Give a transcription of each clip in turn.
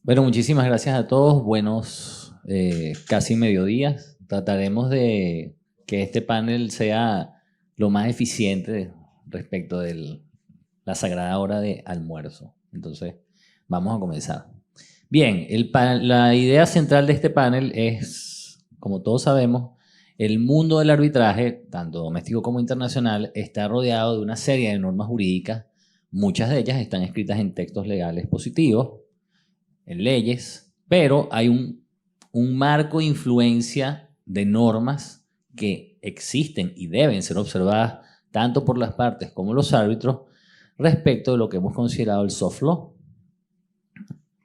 Bueno, muchísimas gracias a todos. Buenos casi mediodías. Trataremos de que este panel sea lo más eficiente respecto de la sagrada hora de almuerzo. Entonces, vamos a comenzar. Bien, la idea central de este panel es, como todos sabemos, el mundo del arbitraje, tanto doméstico como internacional, está rodeado de una serie de normas jurídicas. Muchas de ellas están escritas en textos legales positivos, en leyes, pero hay un marco de influencia de normas que existen y deben ser observadas tanto por las partes como los árbitros respecto de lo que hemos considerado el soft law,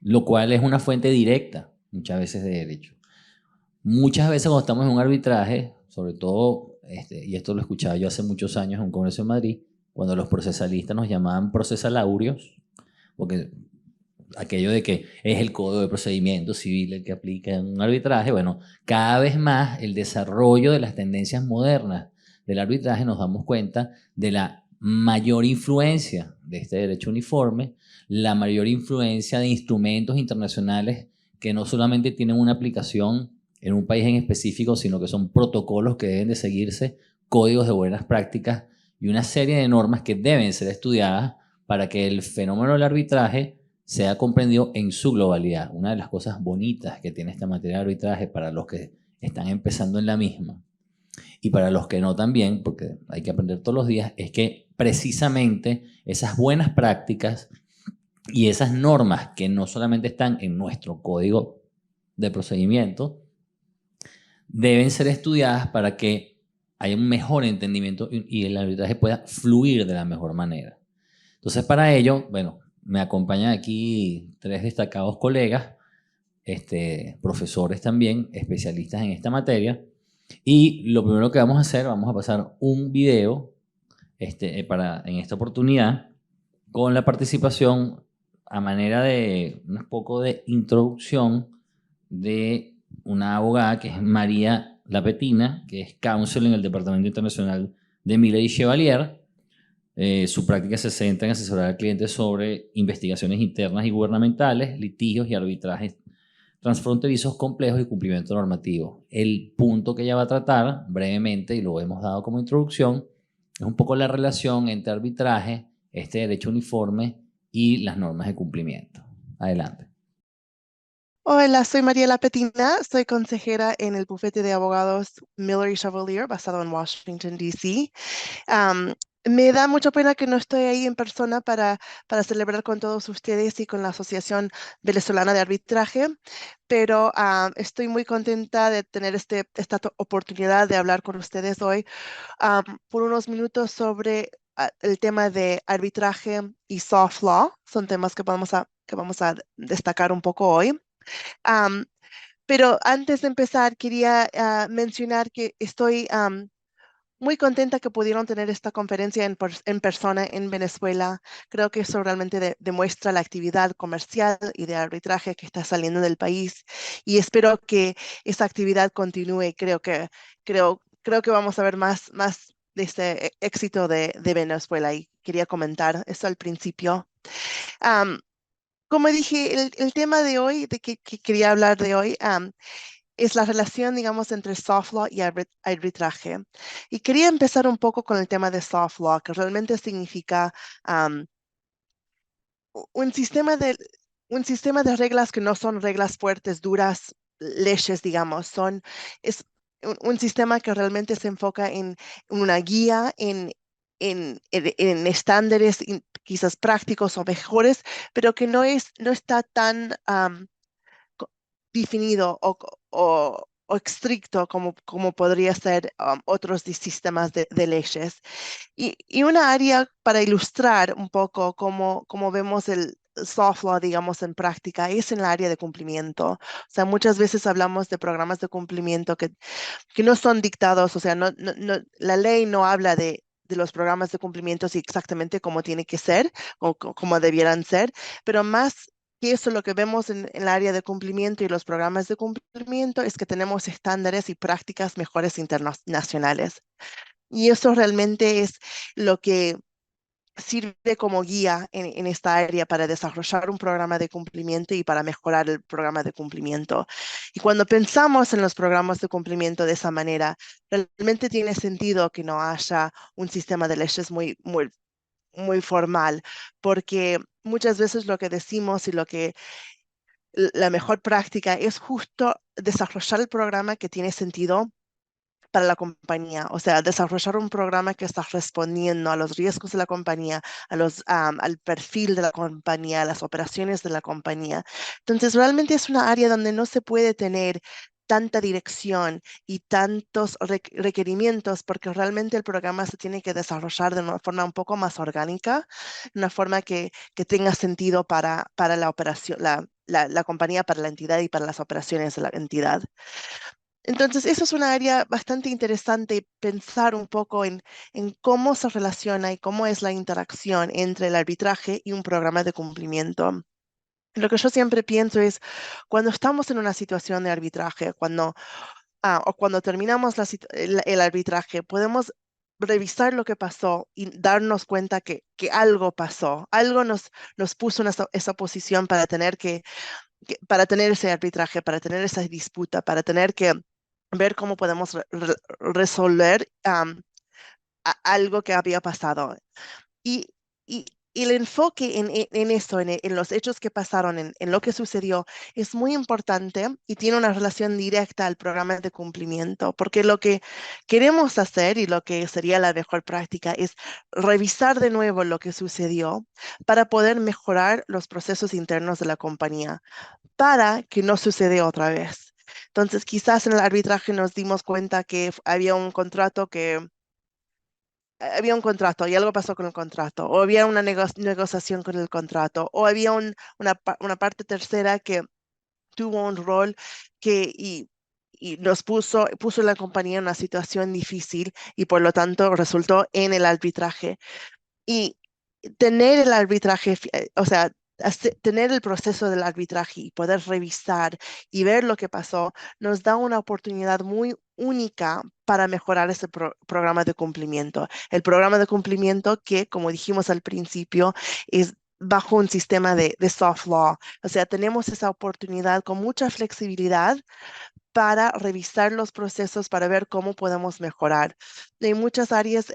lo cual es una fuente directa muchas veces de derecho. Muchas veces cuando estamos en un arbitraje, sobre todo, y esto lo escuchaba yo hace muchos años en un congreso en Madrid, cuando los procesalistas nos llamaban procesalaurios, porque aquello de que es el Código de Procedimiento Civil el que aplica en un arbitraje, bueno, cada vez más el desarrollo de las tendencias modernas del arbitraje nos damos cuenta de la mayor influencia de este derecho uniforme, la mayor influencia de instrumentos internacionales que no solamente tienen una aplicación en un país en específico, sino que son protocolos que deben de seguirse, códigos de buenas prácticas y una serie de normas que deben ser estudiadas para que el fenómeno del arbitraje sea comprendido en su globalidad. Una de las cosas bonitas que tiene esta materia de arbitraje para los que están empezando en la misma y para los que no también, porque hay que aprender todos los días, es que precisamente esas buenas prácticas y esas normas que no solamente están en nuestro código de procedimiento, deben ser estudiadas para que haya un mejor entendimiento y el arbitraje pueda fluir de la mejor manera. Entonces, para ello, bueno, me acompañan aquí tres destacados colegas, profesores también, especialistas en esta materia. Y lo primero que vamos a hacer, vamos a pasar un video en esta oportunidad con la participación a manera de un poco de introducción de una abogada que es María Lapetina, que es counsel en el Departamento Internacional de Miller y Chevalier. Su práctica se centra en asesorar al cliente sobre investigaciones internas y gubernamentales, litigios y arbitrajes transfronterizos complejos y cumplimiento normativo. El punto que ella va a tratar brevemente, y lo hemos dado como introducción, es un poco la relación entre arbitraje, este derecho uniforme y las normas de cumplimiento. Adelante. Hola, soy María Lapetina, soy consejera en el bufete de abogados Miller y Chevalier, basado en Washington, D.C. Me da mucha pena que no estoy ahí en persona para celebrar con todos ustedes y con la Asociación Venezolana de Arbitraje, pero estoy muy contenta de tener esta oportunidad de hablar con ustedes hoy por unos minutos sobre el tema de arbitraje y soft law. Son temas que vamos a destacar un poco hoy. Am, pero antes de empezar, quería mencionar que estoy muy contenta que pudieron tener esta conferencia en persona en Venezuela. Creo que eso realmente demuestra la actividad comercial y de arbitraje que está saliendo del país y espero que esa actividad continúe. Creo que vamos a ver más de este éxito de Venezuela y quería comentar eso al principio. Am, Como dije, el tema de hoy, que quería hablar de hoy, es la relación, digamos, entre soft law y arbitraje. Y quería empezar un poco con el tema de soft law, que realmente significa um, un sistema de, un sistema de reglas que no son reglas fuertes, duras, leyes, digamos, es un sistema que realmente se enfoca en una guía, en estándares quizás prácticos o mejores, pero que no está tan definido o estricto como podría ser otros sistemas de leyes. Y una área para ilustrar un poco cómo vemos el soft law, digamos, en práctica, es en el área de cumplimiento. O sea, muchas veces hablamos de programas de cumplimiento que no son dictados, o sea, la ley no habla de los programas de cumplimiento y exactamente cómo tiene que ser o cómo debieran ser, pero más que eso lo que vemos en el área de cumplimiento y los programas de cumplimiento es que tenemos estándares y prácticas mejores internacionales. Y eso realmente es lo que sirve como guía en esta área para desarrollar un programa de cumplimiento y para mejorar el programa de cumplimiento. Y cuando pensamos en los programas de cumplimiento de esa manera, realmente tiene sentido que no haya un sistema de leyes muy formal, porque muchas veces lo que decimos y lo que la mejor práctica es justo desarrollar el programa que tiene sentido para la compañía, o sea, desarrollar un programa que está respondiendo a los riesgos de la compañía, al perfil de la compañía, a las operaciones de la compañía. Entonces, realmente es una área donde no se puede tener tanta dirección y tantos requerimientos, porque realmente el programa se tiene que desarrollar de una forma un poco más orgánica, una forma que tenga sentido para la operación, la compañía, para la entidad y para las operaciones de la entidad. Entonces, eso es una área bastante interesante, pensar un poco en cómo se relaciona y cómo es la interacción entre el arbitraje y un programa de cumplimiento. Lo que yo siempre pienso es, cuando estamos en una situación de arbitraje, o cuando terminamos el arbitraje, podemos revisar lo que pasó y darnos cuenta que algo pasó, algo nos puso en esa posición para para tener ese arbitraje, para tener esa disputa, para tener que ver cómo podemos resolver algo que había pasado. Y, y el enfoque en eso, en los hechos que pasaron, en lo que sucedió, es muy importante y tiene una relación directa al programa de cumplimiento, porque lo que queremos hacer y lo que sería la mejor práctica es revisar de nuevo lo que sucedió para poder mejorar los procesos internos de la compañía para que no suceda otra vez. Entonces, quizás en el arbitraje nos dimos cuenta que había un contrato y algo pasó con el contrato, o había una negociación con el contrato, o había una parte tercera que tuvo un rol y nos puso la compañía en una situación difícil y por lo tanto resultó en el arbitraje. Y tener el arbitraje, o sea, tener el proceso del arbitraje y poder revisar y ver lo que pasó, nos da una oportunidad muy única para mejorar ese programa de cumplimiento. El programa de cumplimiento que, como dijimos al principio, es bajo un sistema de soft law. O sea, tenemos esa oportunidad con mucha flexibilidad para revisar los procesos, para ver cómo podemos mejorar. En muchas áreas,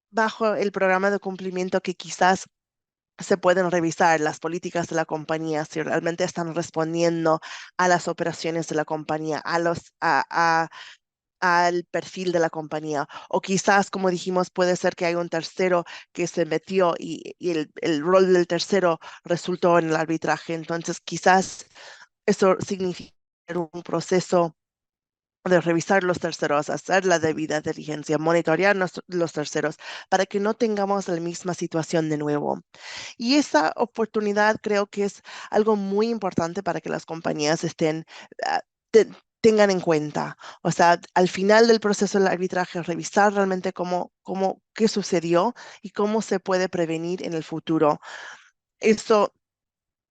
bajo el programa de cumplimiento que quizás se pueden revisar las políticas de la compañía, si realmente están respondiendo a las operaciones de la compañía, al perfil de la compañía. O quizás, como dijimos, puede ser que hay un tercero que se metió y el rol del tercero resultó en el arbitraje. Entonces, quizás eso significa un proceso de revisar los terceros, hacer la debida diligencia, monitorear los terceros para que no tengamos la misma situación de nuevo. Y esa oportunidad creo que es algo muy importante para que las compañías ah, te- tengan en cuenta. O sea, al final del proceso del arbitraje, revisar realmente qué sucedió y cómo se puede prevenir en el futuro. Esto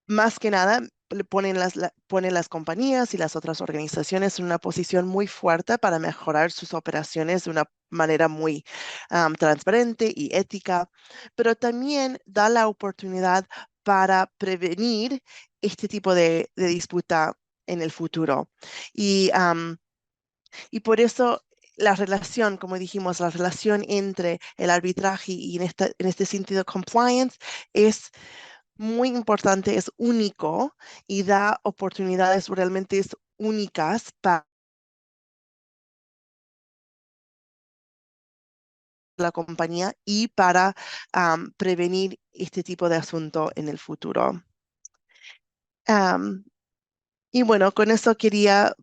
más que nada le pone las compañías y las otras organizaciones en una posición muy fuerte para mejorar sus operaciones de una manera muy transparente y ética, pero también da la oportunidad para prevenir este tipo de disputa en el futuro. Y, y por eso la relación, como dijimos, la relación entre el arbitraje y en este sentido compliance es muy importante, es único y da oportunidades realmente únicas para la compañía y para prevenir este tipo de asunto en el futuro. Am, y bueno, con eso quería,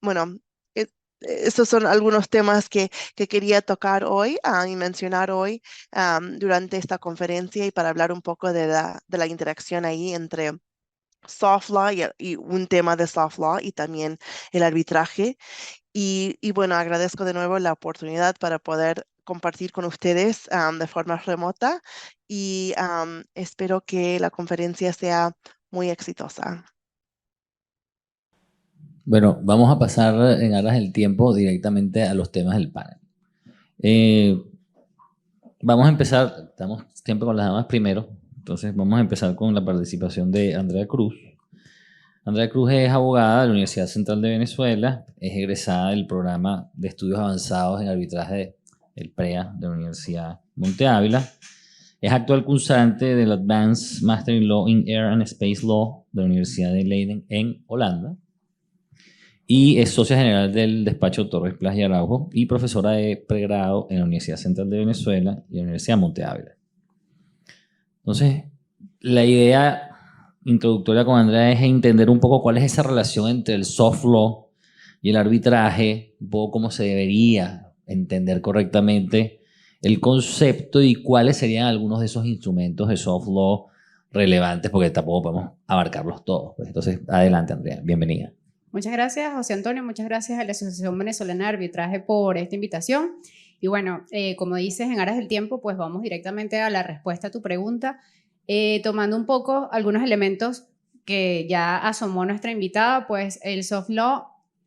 bueno, e- estos son algunos temas que quería tocar hoy y mencionar hoy durante esta conferencia y para hablar un poco de la interacción ahí entre soft law y un tema de soft law y también el arbitraje. Y bueno, agradezco de nuevo la oportunidad para poder compartir con ustedes de forma remota y espero que la conferencia sea muy exitosa. Bueno, vamos a pasar en aras del tiempo directamente a los temas del panel. Eh, vamos a empezar, estamos siempre con las damas primero, entonces vamos a empezar con la participación de Andrea Cruz. Andrea Cruz es abogada de la Universidad Central de Venezuela, es egresada del programa de estudios avanzados en arbitraje del PREA de la Universidad Monte Ávila. Es actual cursante del Advanced Master in Law in Air and Space Law de la Universidad de Leiden en Holanda. Y es socia general del despacho Torres Plas y Araujo y profesora de pregrado en la Universidad Central de Venezuela y la Universidad Monte Ávila. Entonces, la idea introductoria con Andrea es entender un poco cuál es esa relación entre el soft law y el arbitraje, un poco cómo se debería entender correctamente el concepto y cuáles serían algunos de esos instrumentos de soft law relevantes, porque tampoco podemos abarcarlos todos. Entonces, adelante, Andrea, bienvenida. Muchas gracias, José Antonio, muchas gracias a la Asociación Venezolana de Arbitraje por esta invitación. Y bueno, como dices, en aras del tiempo, pues vamos directamente a la respuesta a tu pregunta, tomando un poco algunos elementos que ya asomó nuestra invitada. Pues el soft law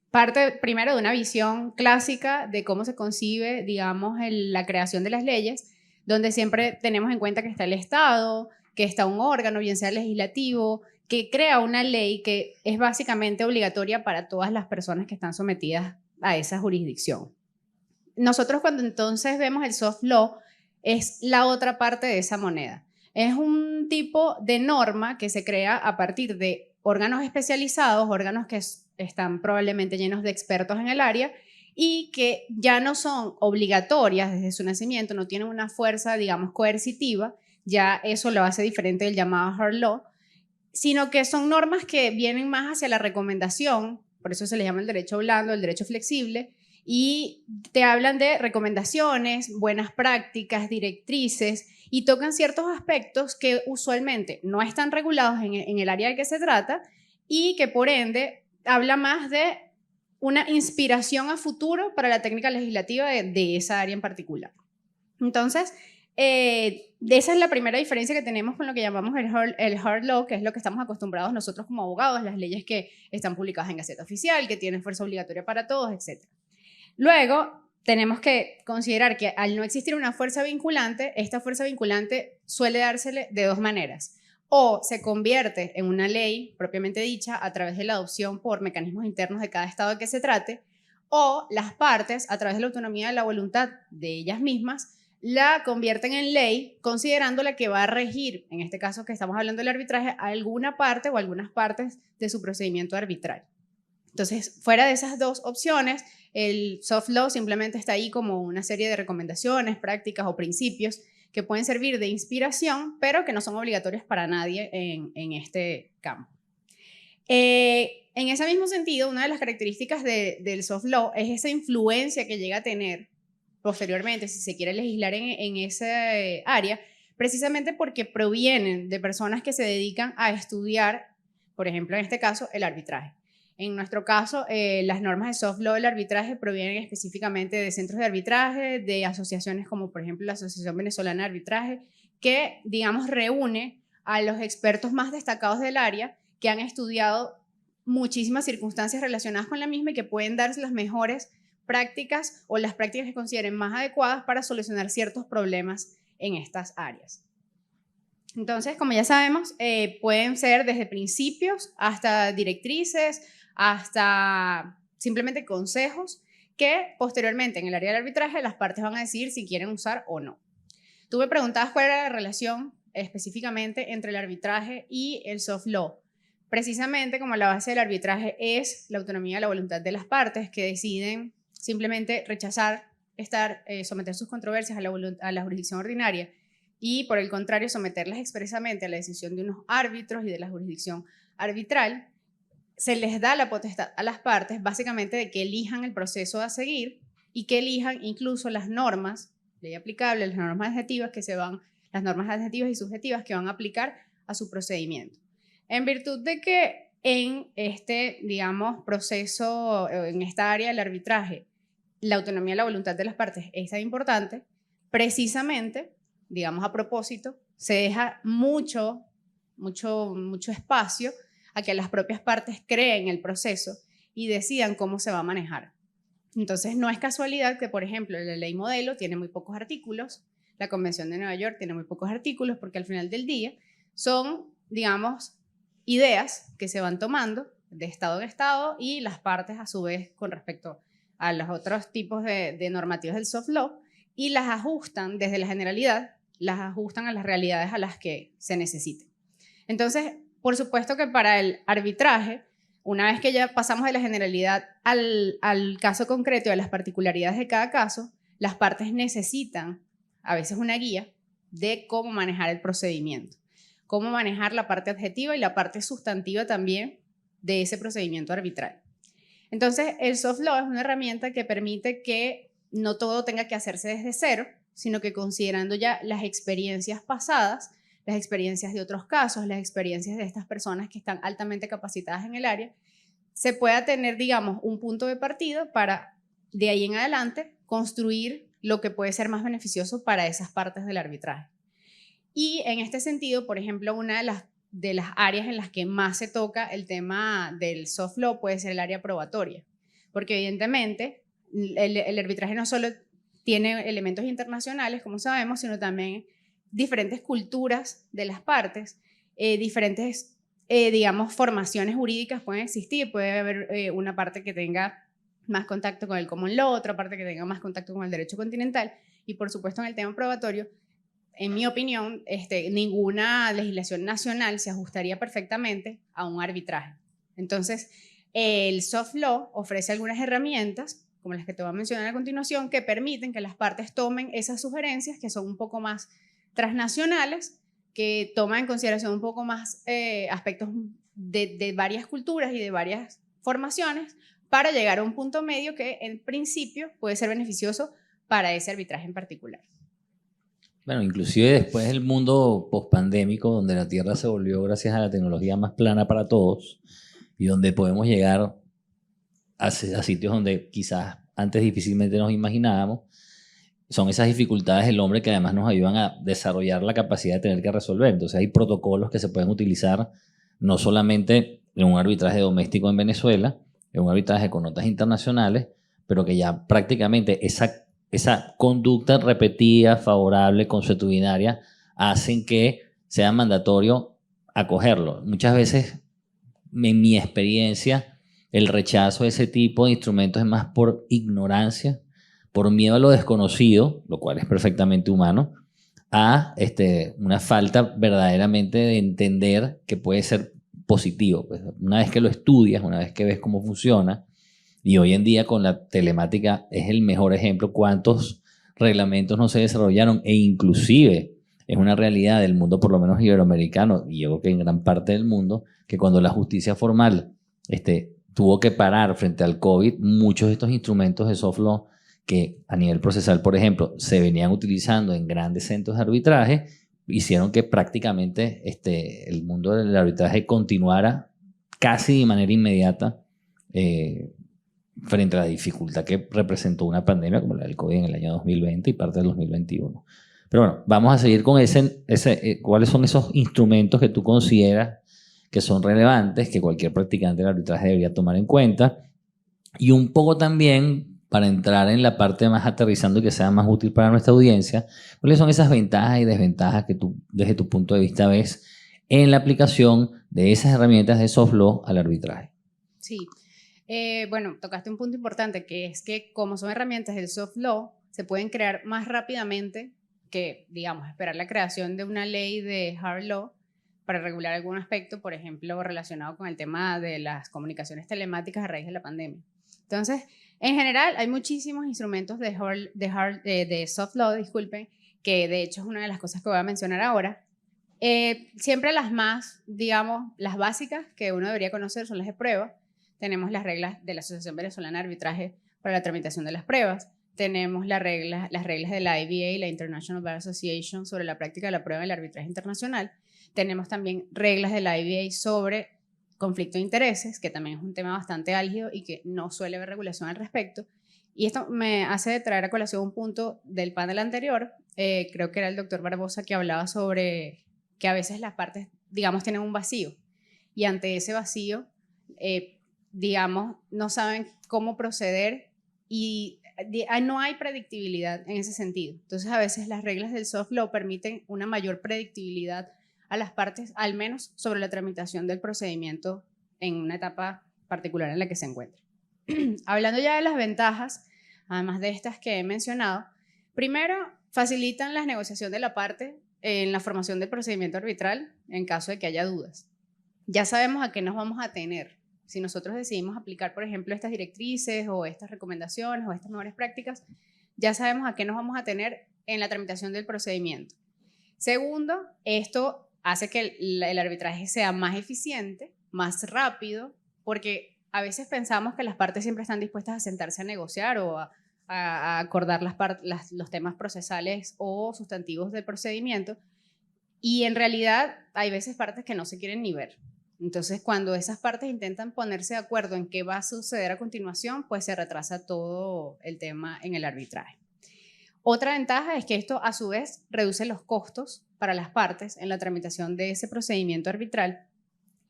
parte primero de una visión clásica de cómo se concibe, digamos, la creación de las leyes, donde siempre tenemos en cuenta que está el Estado, que está un órgano, bien sea legislativo, que crea una ley que es básicamente obligatoria para todas las personas que están sometidas a esa jurisdicción. Nosotros cuando entonces vemos el soft law, es la otra parte de esa moneda. Es un tipo de norma que se crea a partir de órganos especializados, órganos que están probablemente llenos de expertos en el área y que ya no son obligatorias desde su nacimiento, no tienen una fuerza, digamos, coercitiva, ya eso lo hace diferente del llamado hard law, sino que son normas que vienen más hacia la recomendación, por eso se le llama el derecho blando, el derecho flexible, y te hablan de recomendaciones, buenas prácticas, directrices, y tocan ciertos aspectos que usualmente no están regulados en el área de que se trata, y que por ende habla más de una inspiración a futuro para la técnica legislativa de esa área en particular. Entonces, esa es la primera diferencia que tenemos con lo que llamamos el hard law, que es lo que estamos acostumbrados nosotros como abogados, las leyes que están publicadas en Gaceta Oficial, que tienen fuerza obligatoria para todos, etc. Luego, tenemos que considerar que al no existir una fuerza vinculante, esta fuerza vinculante suele dársele de dos maneras. O se convierte en una ley propiamente dicha a través de la adopción por mecanismos internos de cada estado de que se trate, o las partes, a través de la autonomía de la voluntad de ellas mismas, la convierten en ley, considerándola que va a regir, en este caso que estamos hablando del arbitraje, alguna parte o algunas partes de su procedimiento arbitral. Entonces, fuera de esas dos opciones, el soft law simplemente está ahí como una serie de recomendaciones, prácticas o principios que pueden servir de inspiración, pero que no son obligatorios para nadie en este campo. En ese mismo sentido, una de las características del soft law es esa influencia que llega a tener posteriormente, si se quiere legislar en esa área, precisamente porque provienen de personas que se dedican a estudiar, por ejemplo, en este caso, el arbitraje. En nuestro caso, las normas de soft law del arbitraje provienen específicamente de centros de arbitraje, de asociaciones como, por ejemplo, la Asociación Venezolana de Arbitraje, que, digamos, reúne a los expertos más destacados del área que han estudiado muchísimas circunstancias relacionadas con la misma y que pueden darse las mejores prácticas o las prácticas que consideren más adecuadas para solucionar ciertos problemas en estas áreas. Entonces, como ya sabemos, pueden ser desde principios hasta directrices, hasta simplemente consejos que posteriormente en el área del arbitraje las partes van a decidir si quieren usar o no. Tú me preguntabas cuál era la relación específicamente entre el arbitraje y el soft law. Precisamente como la base del arbitraje es la autonomía de la voluntad de las partes que deciden simplemente rechazar someter sus controversias a la jurisdicción ordinaria y por el contrario someterlas expresamente a la decisión de unos árbitros y de la jurisdicción arbitral, se les da la potestad a las partes básicamente de que elijan el proceso a seguir y que elijan incluso las normas, ley aplicable, las normas adjetivas las normas adjetivas y subjetivas que van a aplicar a su procedimiento. En virtud de que en este, digamos, proceso, en esta área del arbitraje, la autonomía de la voluntad de las partes es tan importante, precisamente, digamos a propósito, se deja mucho espacio a que las propias partes creen el proceso y decidan cómo se va a manejar. Entonces, no es casualidad que, por ejemplo, la ley modelo tiene muy pocos artículos, la Convención de Nueva York tiene muy pocos artículos porque al final del día son, digamos, ideas que se van tomando de estado en estado y las partes a su vez con respecto a los otros tipos de normativas del soft law y las ajustan desde la generalidad, las ajustan a las realidades a las que se necesiten. Entonces, por supuesto que para el arbitraje, una vez que ya pasamos de la generalidad al caso concreto y a las particularidades de cada caso, las partes necesitan a veces una guía de cómo manejar el procedimiento, cómo manejar la parte adjetiva y la parte sustantiva también de ese procedimiento arbitral. Entonces, el soft law es una herramienta que permite que no todo tenga que hacerse desde cero, sino que considerando ya las experiencias pasadas, las experiencias de otros casos, las experiencias de estas personas que están altamente capacitadas en el área, se pueda tener, digamos, un punto de partida para, de ahí en adelante, construir lo que puede ser más beneficioso para esas partes del arbitraje. Y en este sentido, por ejemplo, una de las áreas en las que más se toca el tema del soft law puede ser el área probatoria, porque evidentemente el arbitraje no solo tiene elementos internacionales, como sabemos, sino también diferentes culturas de las partes, diferentes, digamos, formaciones jurídicas pueden existir. Puede haber una parte que tenga más contacto con el common law, otra parte que tenga más contacto con el derecho continental, y por supuesto en el tema probatorio, en mi opinión, ninguna legislación nacional se ajustaría perfectamente a un arbitraje. Entonces, el soft law ofrece algunas herramientas, como las que te voy a mencionar a continuación, que permiten que las partes tomen esas sugerencias que son un poco más transnacionales, que toman en consideración un poco más aspectos de varias culturas y de varias formaciones para llegar a un punto medio que en principio puede ser beneficioso para ese arbitraje en particular. Bueno, inclusive después del mundo pospandémico, donde la Tierra se volvió, gracias a la tecnología, más plana para todos, y donde podemos llegar a sitios donde quizás antes difícilmente nos imaginábamos, son esas dificultades del hombre que además nos ayudan a desarrollar la capacidad de tener que resolver. Entonces hay protocolos que se pueden utilizar no solamente en un arbitraje doméstico en Venezuela, en un arbitraje con notas internacionales, pero que ya prácticamente esa conducta repetida, favorable, consuetudinaria, hacen que sea mandatorio acogerlo. Muchas veces, en mi experiencia, el rechazo de ese tipo de instrumentos es más por ignorancia, por miedo a lo desconocido, lo cual es perfectamente humano, a una falta verdaderamente de entender que puede ser positivo. Pues una vez que lo estudias, una vez que ves cómo funciona, y hoy en día con la telemática es el mejor ejemplo, cuántos reglamentos no se desarrollaron, e inclusive es una realidad del mundo, por lo menos iberoamericano, y yo creo que en gran parte del mundo, que cuando la justicia formal tuvo que parar frente al COVID, muchos de estos instrumentos de soft law que a nivel procesal, por ejemplo, se venían utilizando en grandes centros de arbitraje, hicieron que prácticamente el mundo del arbitraje continuara casi de manera inmediata frente a la dificultad que representó una pandemia como la del COVID en el año 2020 y parte del 2021. Pero bueno, vamos a seguir con ¿cuáles son esos instrumentos que tú consideras que son relevantes, que cualquier practicante del arbitraje debería tomar en cuenta? Y un poco también, para entrar en la parte más aterrizando y que sea más útil para nuestra audiencia, ¿cuáles son esas ventajas y desventajas que tú, desde tu punto de vista, ves en la aplicación de esas herramientas de soft law al arbitraje? Sí. Bueno, tocaste un punto importante, que es que como son herramientas del soft law, se pueden crear más rápidamente que, digamos, esperar la creación de una ley de hard law para regular algún aspecto, por ejemplo, relacionado con el tema de las comunicaciones telemáticas a raíz de la pandemia. Entonces, en general, hay muchísimos instrumentos de soft law, disculpen, que de hecho es una de las cosas que voy a mencionar ahora. Siempre las más, digamos, las básicas que uno debería conocer son las de prueba. Tenemos las reglas de la Asociación Venezolana de Arbitraje para la tramitación de las pruebas. Tenemos las reglas de la IBA, la International Bar Association, sobre la práctica de la prueba en el arbitraje internacional. Tenemos también reglas de la IBA sobre conflicto de intereses, que también es un tema bastante álgido y que no suele haber regulación al respecto. Y esto me hace traer a colación un punto del panel anterior, creo que era el doctor Barbosa, que hablaba sobre que a veces las partes, digamos, tienen un vacío. Y ante ese vacío, digamos, no saben cómo proceder y no hay predictibilidad en ese sentido. Entonces, a veces las reglas del soft law permiten una mayor predictibilidad a las partes, al menos sobre la tramitación del procedimiento en una etapa particular en la que se encuentre. Hablando ya de las ventajas, además de estas que he mencionado, primero, facilitan la negociación de la parte en la formación del procedimiento arbitral en caso de que haya dudas. Ya sabemos a qué nos vamos a tener. Si nosotros decidimos aplicar, por ejemplo, estas directrices o estas recomendaciones o estas mejores prácticas, ya sabemos a qué nos vamos a tener en la tramitación del procedimiento. Segundo, esto hace que el arbitraje sea más eficiente, más rápido, porque a veces pensamos que las partes siempre están dispuestas a sentarse a negociar o a acordar los temas procesales o sustantivos del procedimiento, y en realidad hay veces partes que no se quieren ni ver. Entonces, cuando esas partes intentan ponerse de acuerdo en qué va a suceder a continuación, pues se retrasa todo el tema en el arbitraje. Otra ventaja es que esto, a su vez, reduce los costos para las partes en la tramitación de ese procedimiento arbitral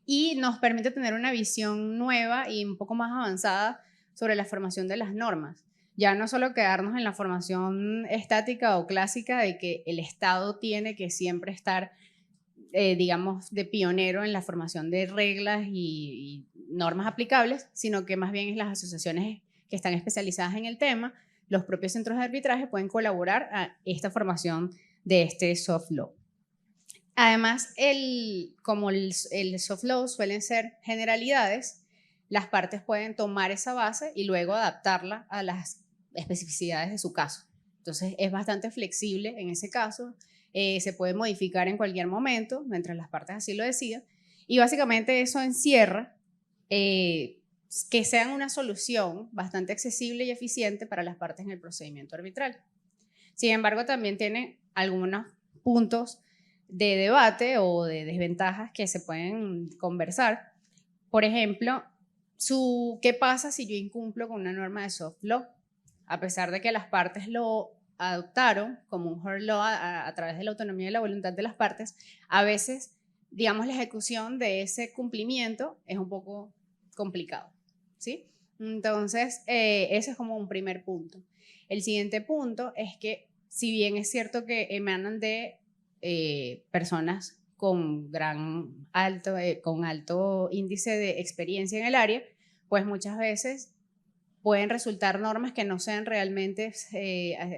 y nos permite tener una visión nueva y un poco más avanzada sobre la formación de las normas. Ya no solo quedarnos en la formación estática o clásica de que el Estado tiene que siempre estar digamos, de pionero en la formación de reglas y normas aplicables, sino que más bien es las asociaciones que están especializadas en el tema, los propios centros de arbitraje pueden colaborar a esta formación de este soft law. Además, como el soft law suelen ser generalidades, las partes pueden tomar esa base y luego adaptarla a las especificidades de su caso. Entonces, es bastante flexible en ese caso. Se puede modificar en cualquier momento, mientras las partes así lo decidan, y básicamente eso encierra que sean una solución bastante accesible y eficiente para las partes en el procedimiento arbitral. Sin embargo, también tiene algunos puntos de debate o de desventajas que se pueden conversar. Por ejemplo, ¿qué pasa si yo incumplo con una norma de soft law? A pesar de que las partes lo adoptaron como un hard law a través de la autonomía y la voluntad de las partes, a veces, digamos, la ejecución de ese cumplimiento es un poco complicado, ¿sí? Entonces, ese es como un primer punto. El siguiente punto es que, si bien es cierto que emanan de personas con alto índice de experiencia en el área, pues muchas veces pueden resultar normas que no sean realmente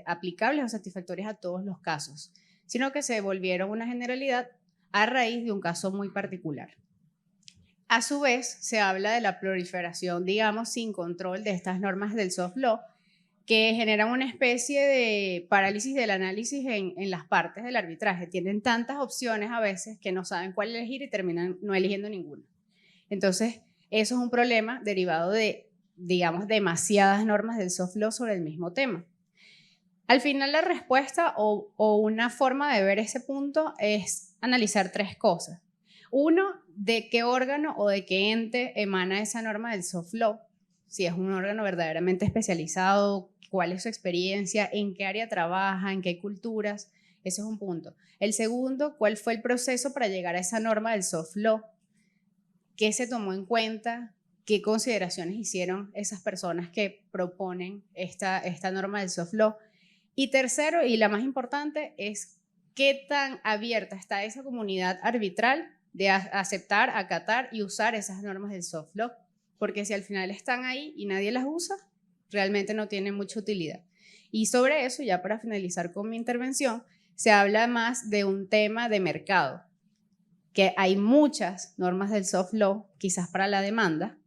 aplicables o satisfactorias a todos los casos, sino que se volvieron una generalidad a raíz de un caso muy particular. A su vez, se habla de la proliferación, digamos, sin control de estas normas del soft law, que generan una especie de parálisis del análisis en las partes del arbitraje. Tienen tantas opciones a veces que no saben cuál elegir y terminan no eligiendo ninguna. Entonces, eso es un problema derivado de, digamos, demasiadas normas del soft law sobre el mismo tema. Al final, la respuesta o una forma de ver ese punto es analizar tres cosas. Uno, de qué órgano o de qué ente emana esa norma del soft law. Si es un órgano verdaderamente especializado, cuál es su experiencia, en qué área trabaja, en qué culturas. Ese es un punto. El segundo, cuál fue el proceso para llegar a esa norma del soft law. ¿Qué se tomó en cuenta? ¿Qué consideraciones hicieron esas personas que proponen esta norma del soft law? Y tercero, y la más importante, es qué tan abierta está esa comunidad arbitral de aceptar, acatar y usar esas normas del soft law. Porque si al final están ahí y nadie las usa, realmente no tienen mucha utilidad. Y sobre eso, ya para finalizar con mi intervención, se habla más de un tema de mercado, que hay muchas normas del soft law, quizás para la demanda,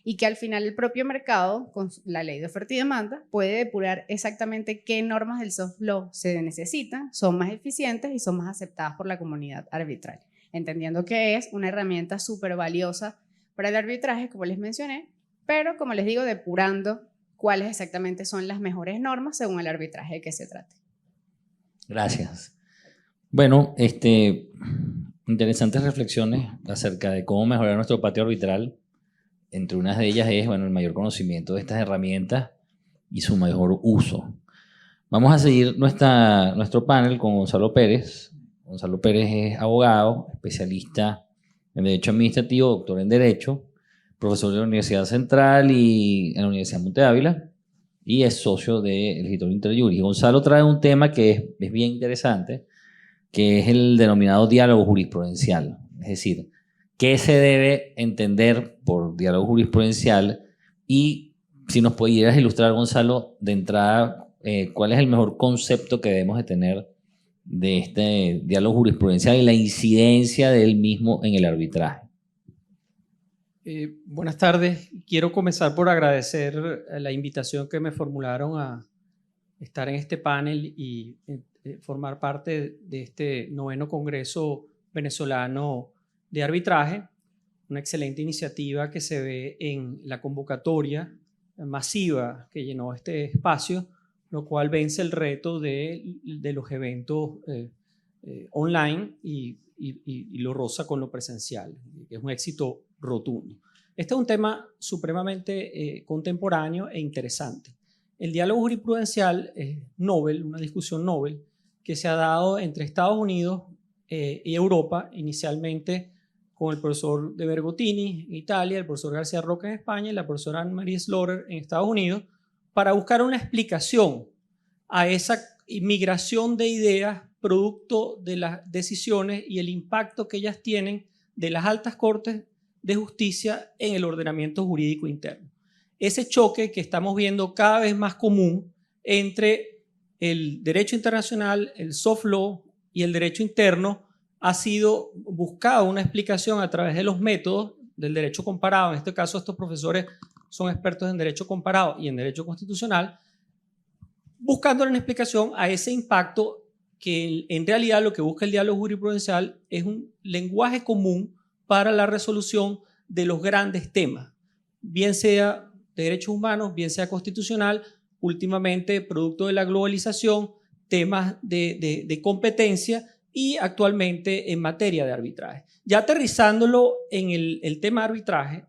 y que al final el propio mercado, con la ley de oferta y demanda, puede depurar exactamente qué normas del soft law se necesitan, son más eficientes y son más aceptadas por la comunidad arbitral, entendiendo que es una herramienta súper valiosa para el arbitraje, como les mencioné, pero como les digo, depurando cuáles exactamente son las mejores normas según el arbitraje de que se trate. Gracias. Bueno, interesantes reflexiones acerca de cómo mejorar nuestro patio arbitral. Entre unas de ellas es, bueno, el mayor conocimiento de estas herramientas y su mejor uso. Vamos a seguir nuestro panel con Gonzalo Pérez. Gonzalo Pérez es abogado, especialista en Derecho Administrativo, doctor en Derecho, profesor de la Universidad Central y en la Universidad Monte Ávila, y es socio del escritorio Interjuris. Gonzalo trae un tema que es bien interesante, que es el denominado diálogo jurisprudencial. Es decir, ¿qué se debe entender por diálogo jurisprudencial? Y si nos pudieras ilustrar, Gonzalo, de entrada, ¿cuál es el mejor concepto que debemos de tener de este diálogo jurisprudencial y la incidencia del mismo en el arbitraje? Buenas tardes. Quiero comenzar por agradecer la invitación que me formularon a estar en este panel y formar parte de este 9º Congreso Venezolano de Arbitraje. Una excelente iniciativa que se ve en la convocatoria masiva que llenó este espacio, lo cual vence el reto de los eventos online y lo roza con lo presencial, que es un éxito rotundo. Este es un tema supremamente contemporáneo e interesante. El diálogo jurisprudencial es Nobel, una discusión Nobel que se ha dado entre Estados Unidos y Europa, inicialmente con el profesor de Bergottini en Italia, el profesor García Roca en España y la profesora Anne-Marie Slaughter en Estados Unidos, para buscar una explicación a esa inmigración de ideas producto de las decisiones y el impacto que ellas tienen de las altas cortes de justicia en el ordenamiento jurídico interno. Ese choque que estamos viendo cada vez más común entre el derecho internacional, el soft law y el derecho interno ha sido buscada una explicación a través de los métodos del derecho comparado. En este caso, estos profesores son expertos en derecho comparado y en derecho constitucional, buscando una explicación a ese impacto que en realidad lo que busca el diálogo jurisprudencial es un lenguaje común para la resolución de los grandes temas, bien sea de derechos humanos, bien sea constitucional, últimamente producto de la globalización, temas de competencia y actualmente en materia de arbitraje. Ya aterrizándolo en el tema de arbitraje,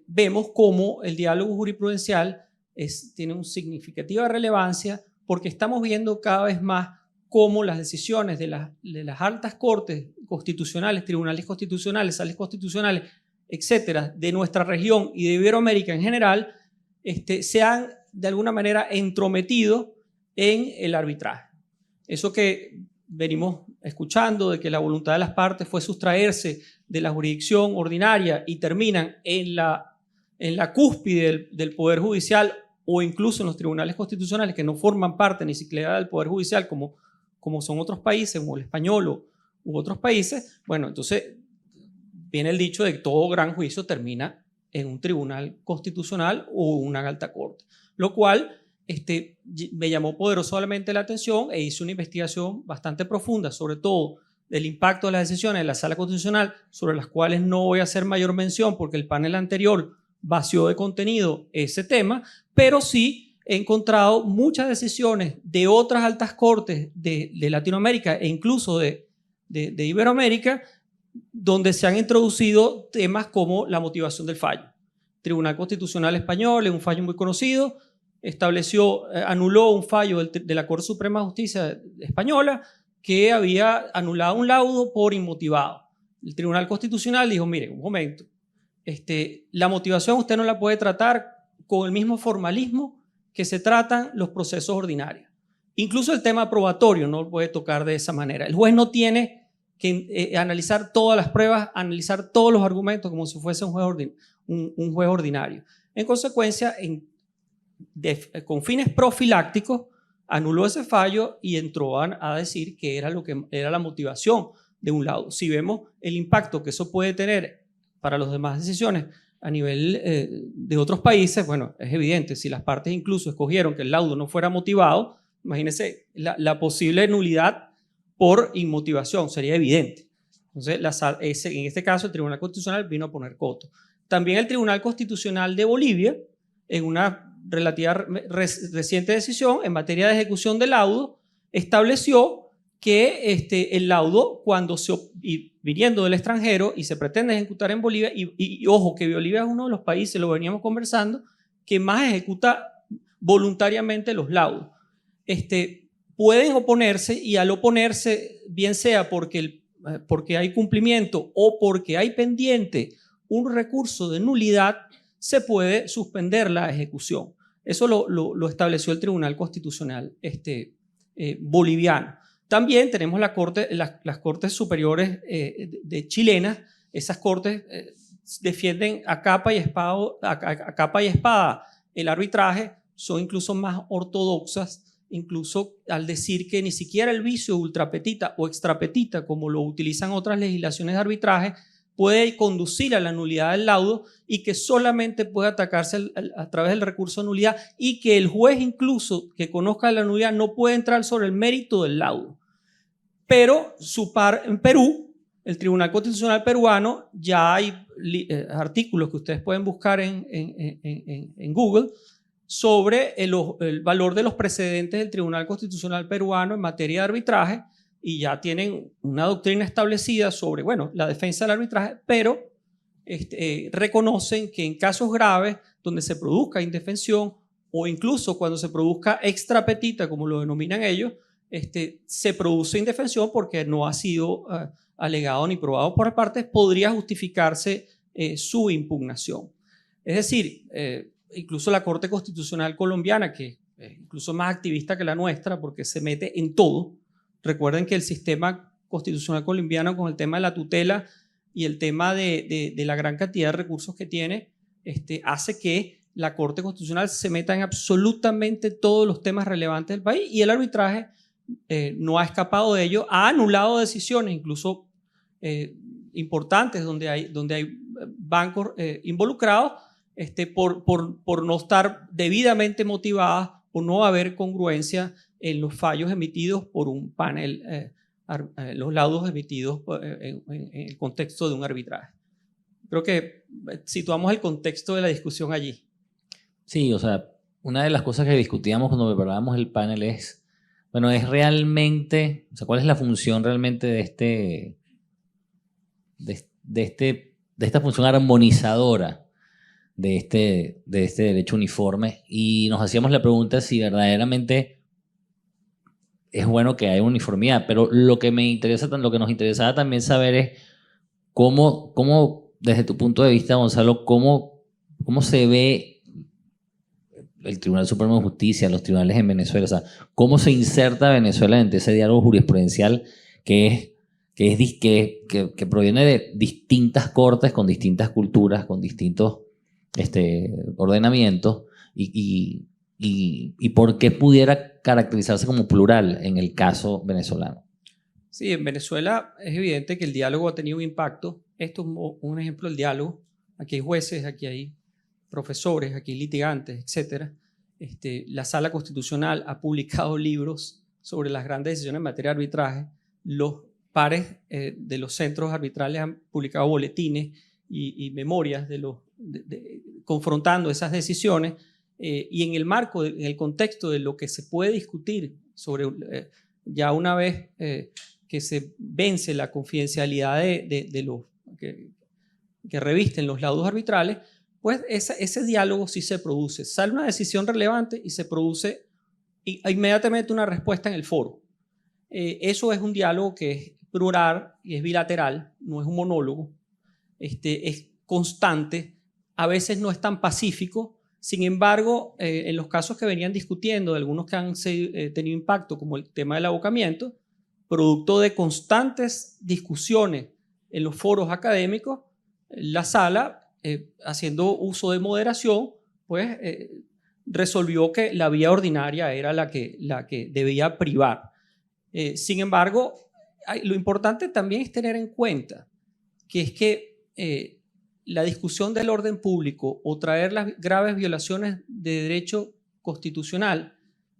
vemos cómo el diálogo jurisprudencial tiene una significativa relevancia porque estamos viendo cada vez más cómo las decisiones de las altas cortes constitucionales, tribunales constitucionales, sales constitucionales, etcétera, de nuestra región y de Iberoamérica en general, se han de alguna manera entrometido en el arbitraje. Eso que venimos escuchando de que la voluntad de las partes fue sustraerse de la jurisdicción ordinaria y terminan en la cúspide del Poder Judicial o incluso en los tribunales constitucionales que no forman parte ni siquiera del Poder Judicial como son otros países, como el español u otros países, bueno, entonces viene el dicho de que todo gran juicio termina en un tribunal constitucional o una alta corte, lo cual me llamó poderosamente la atención e hice una investigación bastante profunda, sobre todo del impacto de las decisiones de la Sala Constitucional, sobre las cuales no voy a hacer mayor mención porque el panel anterior vació de contenido ese tema, pero sí he encontrado muchas decisiones de otras altas cortes de Latinoamérica e incluso de Iberoamérica, donde se han introducido temas como la motivación del fallo. El Tribunal Constitucional Español, en un fallo muy conocido, anuló un fallo de la Corte Suprema de Justicia Española que había anulado un laudo por inmotivado. El Tribunal Constitucional dijo, mire, un momento, la motivación usted no la puede tratar con el mismo formalismo que se tratan los procesos ordinarios. Incluso el tema probatorio no lo puede tocar de esa manera. El juez no tiene que analizar todas las pruebas, analizar todos los argumentos como si fuese un juez ordinario. En consecuencia, con fines profilácticos, anuló ese fallo y entró a decir que era lo que era la motivación de un laudo. Si vemos el impacto que eso puede tener para las demás decisiones a nivel de otros países, bueno, es evidente. Si las partes incluso escogieron que el laudo no fuera motivado, imagínense la posible nulidad por inmotivación, sería evidente. Entonces, en este caso, el Tribunal Constitucional vino a poner coto. También el Tribunal Constitucional de Bolivia, en una relativa reciente decisión en materia de ejecución de laudo, estableció que el laudo, viniendo del extranjero y se pretende ejecutar en Bolivia, y ojo, que Bolivia es uno de los países, lo veníamos conversando, que más ejecuta voluntariamente los laudos. Pueden oponerse y al oponerse, bien sea porque hay cumplimiento o porque hay pendiente un recurso de nulidad, se puede suspender la ejecución. Eso lo estableció el Tribunal Constitucional boliviano. También tenemos las cortes superiores de chilenas. Esas cortes defienden a capa y espada el arbitraje, son incluso más ortodoxas, incluso al decir que ni siquiera el vicio ultrapetita o extrapetita, como lo utilizan otras legislaciones de arbitraje, puede conducir a la nulidad del laudo y que solamente puede atacarse a través del recurso de nulidad, y que el juez incluso que conozca la nulidad no puede entrar sobre el mérito del laudo. Pero en Perú, el Tribunal Constitucional peruano, ya hay artículos que ustedes pueden buscar en Google sobre el valor de los precedentes del Tribunal Constitucional peruano en materia de arbitraje, y ya tienen una doctrina establecida sobre, bueno, la defensa del arbitraje, pero reconocen que en casos graves donde se produzca indefensión o incluso cuando se produzca extrapetita, como lo denominan ellos, se produce indefensión porque no ha sido alegado ni probado por partes, podría justificarse su impugnación. Es decir, incluso la Corte Constitucional colombiana, que es incluso más activista que la nuestra porque se mete en todo. Recuerden que el sistema constitucional colombiano, con el tema de la tutela y el tema de la gran cantidad de recursos que tiene, hace que la Corte Constitucional se meta en absolutamente todos los temas relevantes del país, y el arbitraje no ha escapado de ello. Ha anulado decisiones incluso importantes donde hay bancos involucrados por no estar debidamente motivadas o no haber congruencia en los fallos emitidos por un panel, los laudos emitidos en el contexto de un arbitraje. Creo que situamos el contexto de la discusión allí. Sí, o sea, una de las cosas que discutíamos cuando preparábamos el panel es, bueno, es realmente, o sea, ¿cuál es la función realmente de esta función armonizadora de este derecho uniforme? Y nos hacíamos la pregunta si verdaderamente es bueno que haya uniformidad, pero lo que nos interesaba también saber es cómo desde tu punto de vista, Gonzalo, cómo se ve el Tribunal Supremo de Justicia, los tribunales en Venezuela, o sea, cómo se inserta Venezuela en ese diálogo jurisprudencial que proviene de distintas cortes, con distintas culturas, con distintos ordenamientos, y por qué pudiera caracterizarse como plural en el caso venezolano. Sí, en Venezuela es evidente que el diálogo ha tenido un impacto. Esto es un ejemplo del diálogo. Aquí hay jueces, aquí hay profesores, aquí hay litigantes, etc. La Sala Constitucional ha publicado libros sobre las grandes decisiones en materia de arbitraje. Los pares de los centros arbitrales han publicado boletines y memorias confrontando esas decisiones. Y en el marco, en el contexto de lo que se puede discutir sobre, ya una vez que se vence la confidencialidad de los que revisten los laudos arbitrales, pues ese diálogo sí se produce. Sale una decisión relevante y se produce inmediatamente una respuesta en el foro. Eso es un diálogo que es plural y es bilateral, no es un monólogo, es constante, a veces no es tan pacífico. Sin embargo, en los casos que venían discutiendo, de algunos que han tenido impacto, como el tema del abocamiento, producto de constantes discusiones en los foros académicos, la sala, haciendo uso de moderación, pues resolvió que la vía ordinaria era la que debía privar. Sin embargo, lo importante también es tener en cuenta que es que la discusión del orden público o traer las graves violaciones de derecho constitucional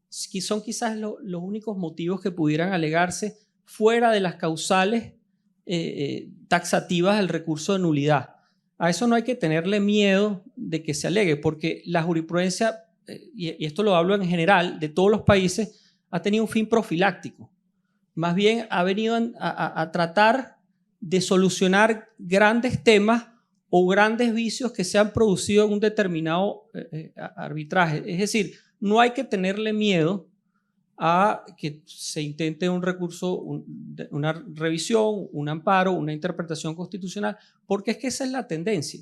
son quizás los únicos motivos que pudieran alegarse fuera de las causales taxativas del recurso de nulidad. A eso no hay que tenerle miedo de que se alegue, porque la jurisprudencia, y esto lo hablo en general, de todos los países, ha tenido un fin profiláctico. Más bien ha venido a tratar de solucionar grandes temas o grandes vicios que se han producido en un determinado arbitraje. Es decir, no hay que tenerle miedo a que se intente un recurso, una revisión, un amparo, una interpretación constitucional, porque es que esa es la tendencia.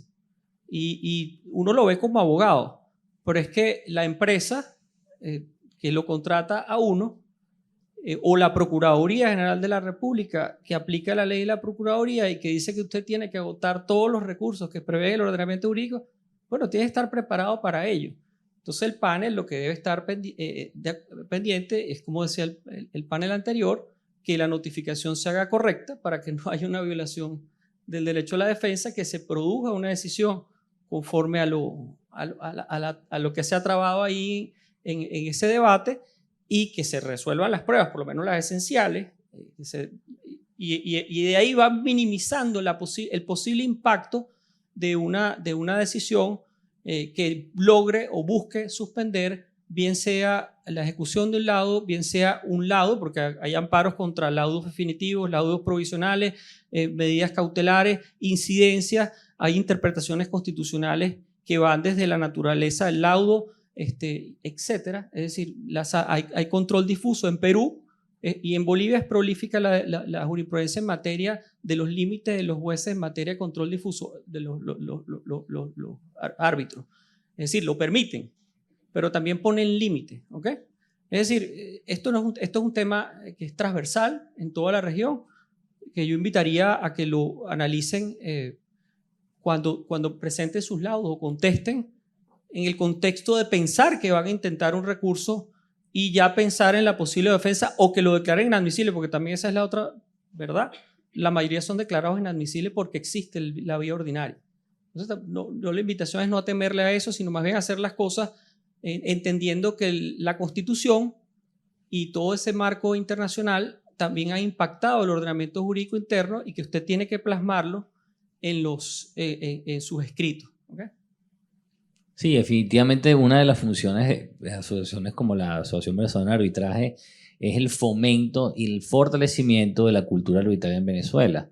Y uno lo ve como abogado. pero es que la empresa que lo contrata a uno, o la Procuraduría General de la República, que aplica la ley de la Procuraduría y que dice que usted tiene que agotar todos los recursos que prevé el ordenamiento jurídico, bueno, tiene que estar preparado para ello. Entonces el panel lo que debe estar pendiente es, como decía el panel anterior, que la notificación se haga correcta para que no haya una violación del derecho a la defensa, que se produzca una decisión conforme a lo que se ha trabado ahí en ese debate, y que se resuelvan las pruebas, por lo menos las esenciales, y de ahí va minimizando el posible impacto de una decisión que logre o busque suspender, bien sea la ejecución de un laudo, bien sea un laudo, porque hay amparos contra laudos definitivos, laudos provisionales, medidas cautelares, incidencias, hay interpretaciones constitucionales que van desde la naturaleza del laudo, etcétera. Es decir, hay control difuso en Perú, y en Bolivia es prolífica la jurisprudencia en materia de los límites de los jueces en materia de control difuso de los árbitros. Es decir, lo permiten, pero también ponen límites, ¿ok? Es decir, esto es un tema que es transversal en toda la región, que yo invitaría a que lo analicen cuando presenten sus laudos o contesten, en el contexto de pensar que van a intentar un recurso y ya pensar en la posible defensa, o que lo declaren inadmisible, porque también esa es la otra verdad. La mayoría son declarados inadmisibles porque existe la vía ordinaria. Entonces, la invitación es no temerle a eso, sino más bien hacer las cosas entendiendo que la Constitución y todo ese marco internacional también ha impactado el ordenamiento jurídico interno, y que usted tiene que plasmarlo en sus escritos. ¿Okay? Sí, definitivamente una de las funciones de asociaciones como la Asociación Venezolana de Arbitraje es el fomento y el fortalecimiento de la cultura arbitraria en Venezuela.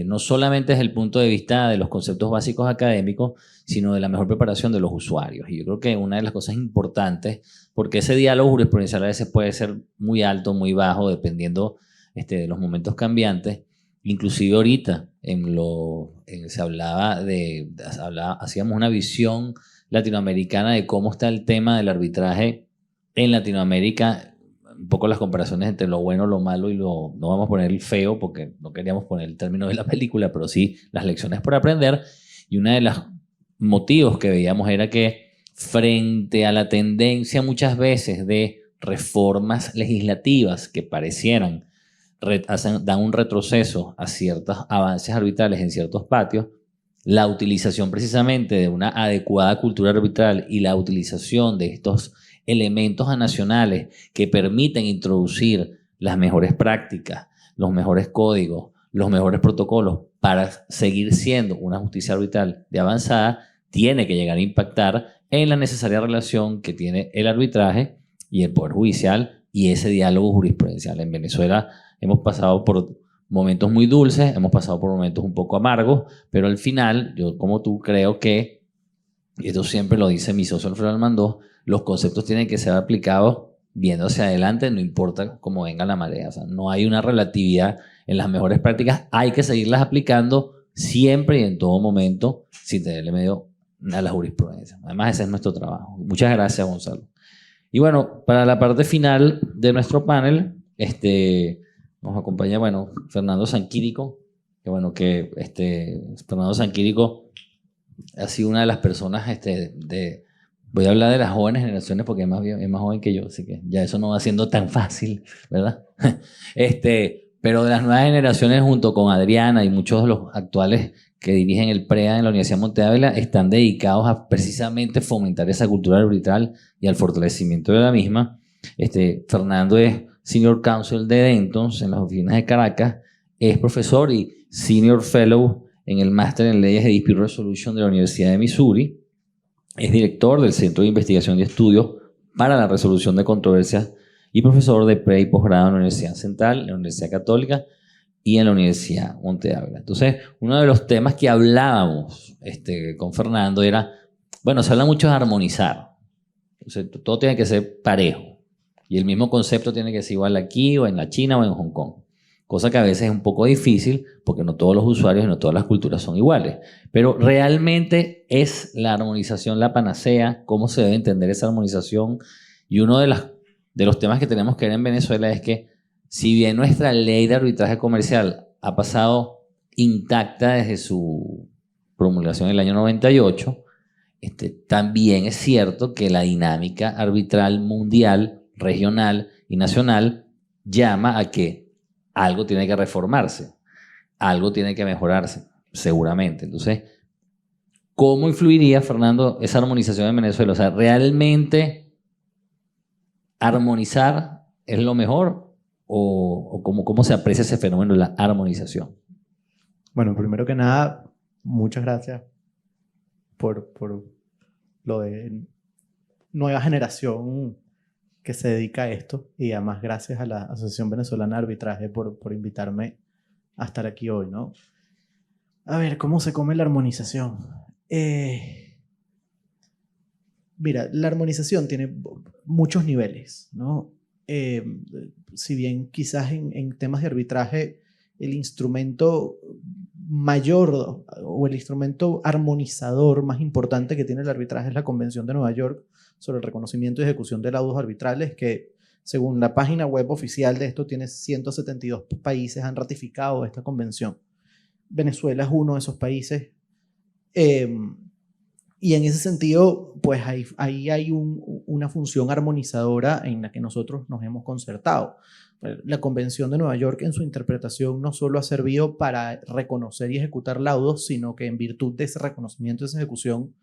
No solamente desde el punto de vista de los conceptos básicos académicos, sino de la mejor preparación de los usuarios. Y yo creo que una de las cosas importantes, porque ese diálogo jurisprudencial a veces puede ser muy alto, muy bajo, dependiendo de los momentos cambiantes. Inclusive ahorita hacíamos una visión latinoamericana de cómo está el tema del arbitraje en Latinoamérica, un poco las comparaciones entre lo bueno, lo malo y no vamos a poner el feo porque no queríamos poner el término de la película, pero sí las lecciones por aprender. Y uno de los motivos que veíamos era que frente a la tendencia muchas veces de reformas legislativas que parecieran dan un retroceso a ciertos avances arbitrales en ciertos patios, la utilización precisamente de una adecuada cultura arbitral y la utilización de estos elementos nacionales que permiten introducir las mejores prácticas, los mejores códigos, los mejores protocolos para seguir siendo una justicia arbitral de avanzada, tiene que llegar a impactar en la necesaria relación que tiene el arbitraje y el Poder Judicial y ese diálogo jurisprudencial. En Venezuela hemos pasado por momentos muy dulces, hemos pasado por momentos un poco amargos, pero al final, yo como tú creo que, y esto siempre lo dice mi socio Alfredo Almandó, los conceptos tienen que ser aplicados viendo hacia adelante, no importa cómo venga la marea. O sea, no hay una relatividad en las mejores prácticas, hay que seguirlas aplicando siempre y en todo momento sin tenerle miedo a la jurisprudencia. Además, ese es nuestro trabajo. Muchas gracias, Gonzalo. Y bueno, para la parte final de nuestro panel, nos acompaña, Fernando Sanquírico, que Fernando Sanquírico ha sido una de las personas voy a hablar de las jóvenes generaciones porque es más joven que yo, así que ya eso no va siendo tan fácil, ¿verdad? Pero de las nuevas generaciones, junto con Adriana y muchos de los actuales que dirigen el PREA en la Universidad Monte Ávila, están dedicados a precisamente fomentar esa cultura arbitral y al fortalecimiento de la misma. Fernando es Senior Counsel de Dentons en las oficinas de Caracas, es profesor y Senior Fellow en el Máster en Leyes de Dispute Resolution de la Universidad de Missouri, es director del Centro de Investigación y Estudios para la Resolución de Controversias y profesor de pre- y posgrado en la Universidad Central, en la Universidad Católica y en la Universidad Monte Ávila. Entonces, uno de los temas que hablábamos con Fernando era, se habla mucho de armonizar. Entonces, todo tiene que ser parejo. Y el mismo concepto tiene que ser igual aquí, o en la China, o en Hong Kong. cosa que a veces es un poco difícil porque no todos los usuarios y no todas las culturas son iguales. Pero realmente es la armonización la panacea, cómo se debe entender esa armonización. Y uno de los temas que tenemos que ver en Venezuela es que si bien nuestra ley de arbitraje comercial ha pasado intacta desde su promulgación en el año 98, también es cierto que la dinámica arbitral mundial, regional y nacional llama a que algo tiene que reformarse, algo tiene que mejorarse, seguramente. Entonces, ¿cómo influiría, Fernando, esa armonización en Venezuela? O sea, ¿realmente armonizar es lo mejor? ¿O cómo se aprecia ese fenómeno de la armonización? Bueno, primero que nada, muchas gracias por lo de nueva generación que se dedica a esto, y además gracias a la Asociación Venezolana de Arbitraje por invitarme a estar aquí hoy, ¿no? A ver, ¿cómo se come la armonización? Mira, la armonización tiene muchos niveles, ¿no? Si bien quizás en temas de arbitraje el instrumento mayor o el instrumento armonizador más importante que tiene el arbitraje es la Convención de Nueva York sobre el reconocimiento y ejecución de laudos arbitrales, que según la página web oficial de esto tiene 172 países han ratificado esta convención. Venezuela es uno de esos países, y en ese sentido pues ahí hay una función armonizadora en la que nosotros nos hemos concertado. La Convención de Nueva York en su interpretación no solo ha servido para reconocer y ejecutar laudos, sino que en virtud de ese reconocimiento y esa ejecución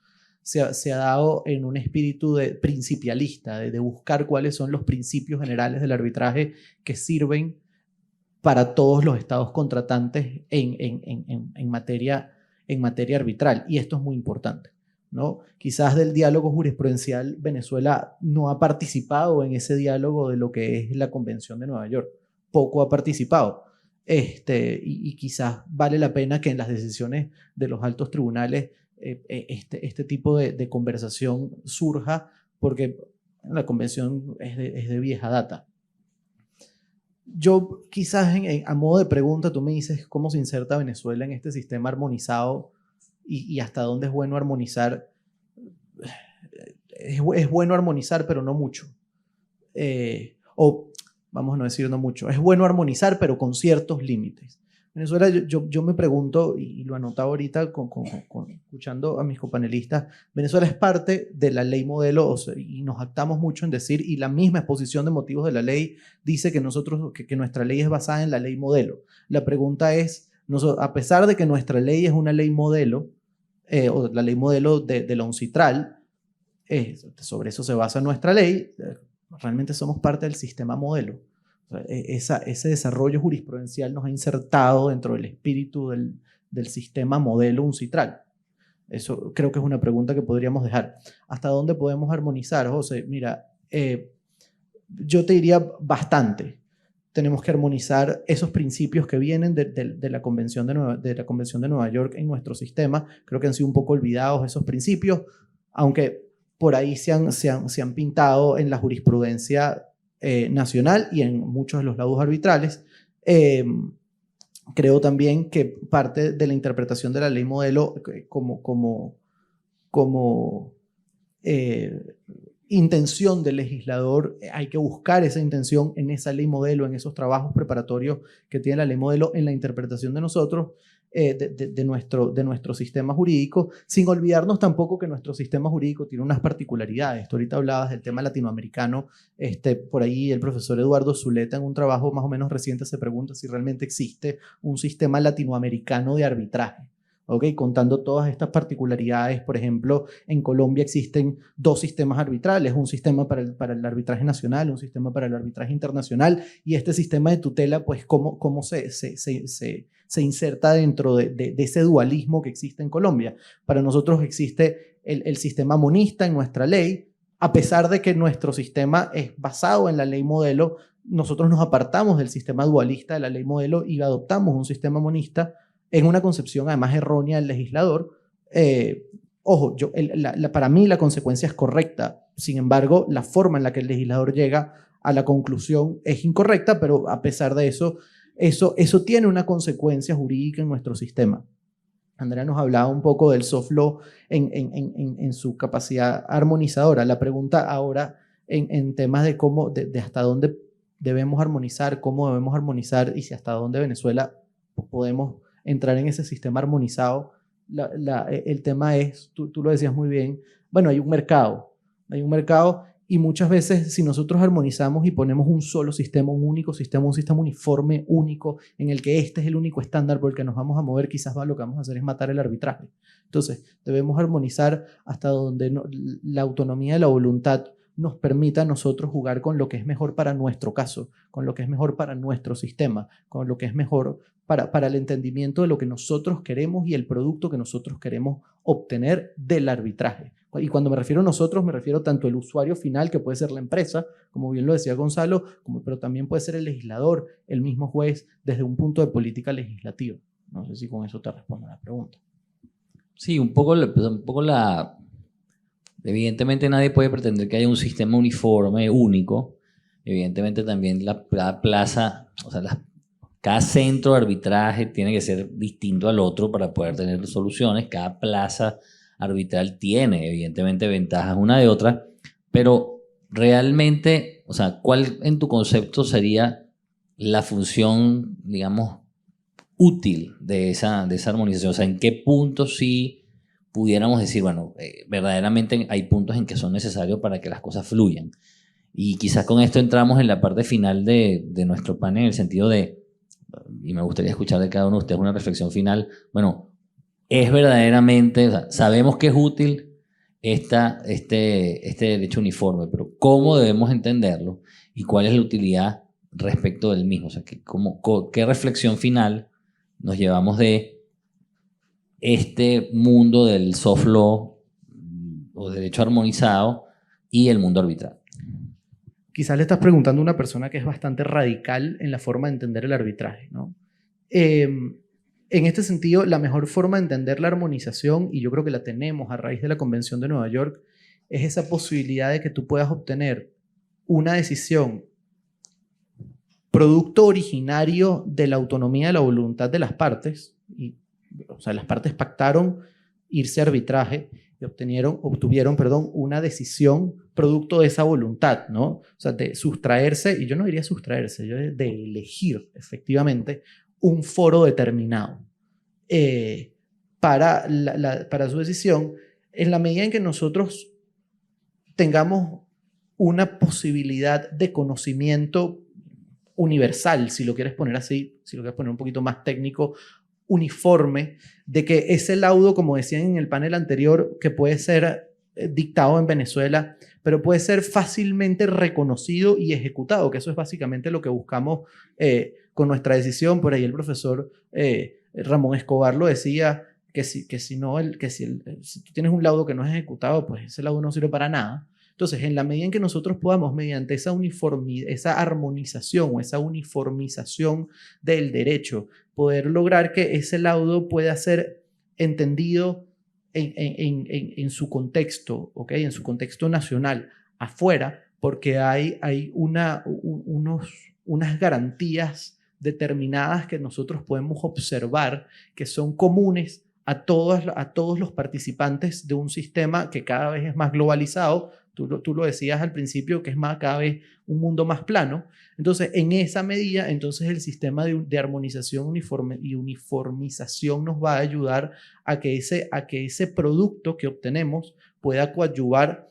se ha dado en un espíritu principialista, de buscar cuáles son los principios generales del arbitraje que sirven para todos los estados contratantes en materia arbitral. Y esto es muy importante, ¿no? Quizás del diálogo jurisprudencial Venezuela no ha participado en ese diálogo de lo que es la Convención de Nueva York. Poco ha participado. Y quizás vale la pena que en las decisiones de los altos tribunales este tipo de conversación surja, porque la convención es de vieja data. Yo quizás a modo de pregunta tú me dices cómo se inserta Venezuela en este sistema armonizado y hasta dónde es bueno armonizar. Es bueno armonizar, pero no mucho. O vamos a no decir no mucho. Es bueno armonizar, pero con ciertos límites. Venezuela, yo me pregunto, y lo anotaba ahorita escuchando a mis copanelistas, Venezuela es parte de la ley modelo, o sea, y nos jactamos mucho en decir, y la misma exposición de motivos de la ley dice que nuestra ley es basada en la ley modelo. La pregunta es, a pesar de que nuestra ley es una ley modelo, o la ley modelo de la UNCITRAL, sobre eso se basa nuestra ley, realmente somos parte del sistema modelo. O sea, ese desarrollo jurisprudencial nos ha insertado dentro del espíritu del sistema modelo UNCITRAL. Eso creo que es una pregunta que podríamos dejar. ¿Hasta dónde podemos armonizar, José? Mira, yo te diría bastante. Tenemos que armonizar esos principios que vienen de la Convención de Nueva York en nuestro sistema. Creo que han sido un poco olvidados esos principios, aunque por ahí se han pintado en la jurisprudencia nacional y en muchos de los laudos arbitrales. Creo también que parte de la interpretación de la ley modelo como intención del legislador, hay que buscar esa intención en esa ley modelo, en esos trabajos preparatorios que tiene la ley modelo en la interpretación de nosotros, de nuestro sistema jurídico, sin olvidarnos tampoco que nuestro sistema jurídico tiene unas particularidades. Tú ahorita hablabas del tema latinoamericano, por ahí el profesor Eduardo Zuleta en un trabajo más o menos reciente se pregunta si realmente existe un sistema latinoamericano de arbitraje. Okay, contando todas estas particularidades, por ejemplo, en Colombia existen 2 sistemas arbitrales, un sistema para el arbitraje nacional, un sistema para el arbitraje internacional, y este sistema de tutela, pues, cómo se inserta dentro de ese dualismo que existe en Colombia. Para nosotros existe el sistema monista en nuestra ley, a pesar de que nuestro sistema es basado en la ley modelo, nosotros nos apartamos del sistema dualista de la ley modelo y adoptamos un sistema monista en una concepción además errónea del legislador. Ojo, para mí la consecuencia es correcta, sin embargo, la forma en la que el legislador llega a la conclusión es incorrecta, pero a pesar de eso, eso tiene una consecuencia jurídica en nuestro sistema. Andrea nos hablaba un poco del soft law en su capacidad armonizadora. La pregunta ahora en temas de cómo, de hasta dónde debemos armonizar, cómo debemos armonizar y si hasta dónde Venezuela podemos entrar en ese sistema armonizado. El tema es, tú lo decías muy bien, bueno, hay un mercado y muchas veces si nosotros armonizamos y ponemos un solo sistema, un único sistema, un sistema uniforme, único, en el que este es el único estándar por el que nos vamos a mover, quizás lo que vamos a hacer es matar el arbitraje. Entonces, debemos armonizar hasta donde la autonomía de la voluntad nos permita a nosotros jugar con lo que es mejor para nuestro caso, con lo que es mejor para nuestro sistema, con lo que es mejor para el entendimiento de lo que nosotros queremos y el producto que nosotros queremos obtener del arbitraje. Y cuando me refiero a nosotros, me refiero tanto al usuario final, que puede ser la empresa, como bien lo decía Gonzalo, pero también puede ser el legislador, el mismo juez, desde un punto de política legislativa. No sé si con eso te respondo a la pregunta. Sí, un poco la... Evidentemente nadie puede pretender que haya un sistema uniforme, único. Evidentemente también la plaza, o sea, cada centro de arbitraje tiene que ser distinto al otro para poder tener soluciones. Cada plaza arbitral tiene, evidentemente, ventajas una de otra, pero realmente, o sea, ¿cuál en tu concepto sería la función, digamos, útil de esa armonización? O sea, ¿en qué punto sí pudiéramos decir, bueno, verdaderamente hay puntos en que son necesarios para que las cosas fluyan? Y quizás con esto entramos en la parte final de nuestro panel, en el sentido de, y me gustaría escuchar de cada uno de ustedes una reflexión final, bueno, es verdaderamente, o sea, sabemos que es útil este derecho uniforme, pero ¿cómo debemos entenderlo y cuál es la utilidad respecto del mismo? O sea, ¿qué reflexión final nos llevamos de este mundo del soft law o derecho armonizado y el mundo arbitral? Quizás le estás preguntando a una persona que es bastante radical en la forma de entender el arbitraje, ¿no? En este sentido, la mejor forma de entender la armonización, y yo creo que la tenemos a raíz de la Convención de Nueva York, es esa posibilidad de que tú puedas obtener una decisión producto originario de la autonomía de la voluntad de las partes, o sea, las partes pactaron irse a arbitraje y obtuvieron una decisión producto de esa voluntad, ¿no? O sea, de sustraerse, y yo no diría sustraerse, yo de elegir efectivamente un foro determinado para su decisión, en la medida en que nosotros tengamos una posibilidad de conocimiento universal, si lo quieres poner así, si lo quieres poner un poquito más técnico, uniforme, de que ese laudo, como decían en el panel anterior, que puede ser dictado en Venezuela, pero puede ser fácilmente reconocido y ejecutado, que eso es básicamente lo que buscamos con nuestra decisión. Por ahí el profesor Ramón Escobar lo decía, si tú tienes un laudo que no es ejecutado, pues ese laudo no sirve para nada. Entonces, en la medida en que nosotros podamos, mediante esa armonización o esa uniformización del derecho, poder lograr que ese laudo pueda ser entendido en su contexto, ¿okay? En su contexto nacional, afuera, porque hay unas garantías determinadas que nosotros podemos observar que son comunes a todos los participantes de un sistema que cada vez es más globalizado. Tú lo decías al principio, que es cada vez un mundo más plano. Entonces, en esa medida, entonces el sistema de armonización y uniformización nos va a ayudar a que ese producto que obtenemos pueda coadyuvar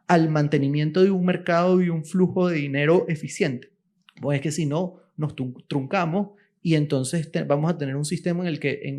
al mantenimiento de un mercado y un flujo de dinero eficiente. Pues es que si no, nos truncamos y entonces vamos a tener un sistema en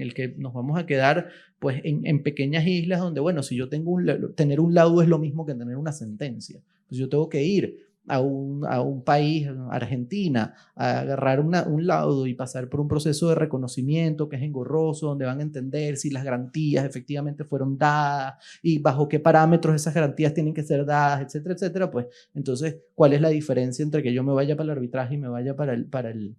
el que nos vamos a quedar pues, en pequeñas islas donde, bueno, si yo tener un laudo es lo mismo que tener una sentencia. Pues yo tengo que ir a un país, Argentina, a agarrar un laudo y pasar por un proceso de reconocimiento que es engorroso, donde van a entender si las garantías efectivamente fueron dadas y bajo qué parámetros esas garantías tienen que ser dadas, etcétera, etcétera. Pues entonces, ¿cuál es la diferencia entre que yo me vaya para el arbitraje y me vaya para el